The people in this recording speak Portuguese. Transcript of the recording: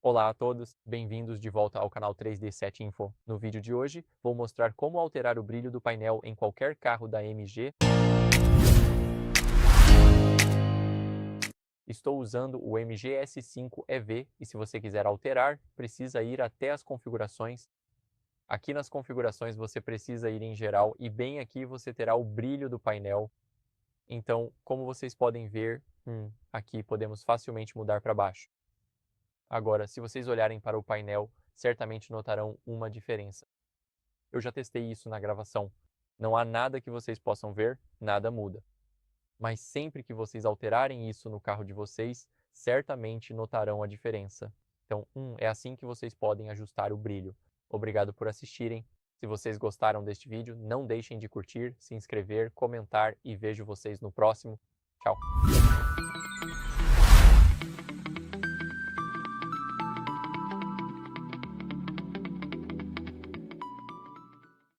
Olá a todos, bem-vindos de volta ao canal 3D7 Info. No vídeo de hoje, vou mostrar como alterar o brilho do painel em qualquer carro da MG. Estou usando o MG S5 EV e se você quiser alterar, precisa ir até as configurações. Aqui nas configurações você precisa ir em geral e bem aqui você terá o brilho do painel. Então, como vocês podem ver, aqui podemos facilmente mudar para baixo. Agora, se vocês olharem para o painel, certamente notarão uma diferença. Eu já testei isso na gravação. Não há nada que vocês possam ver, nada muda. Mas sempre que vocês alterarem isso no carro de vocês, certamente notarão a diferença. Então, é assim que vocês podem ajustar o brilho. Obrigado por assistirem. Se vocês gostaram deste vídeo, não deixem de curtir, se inscrever, comentar e vejo vocês no próximo. Tchau!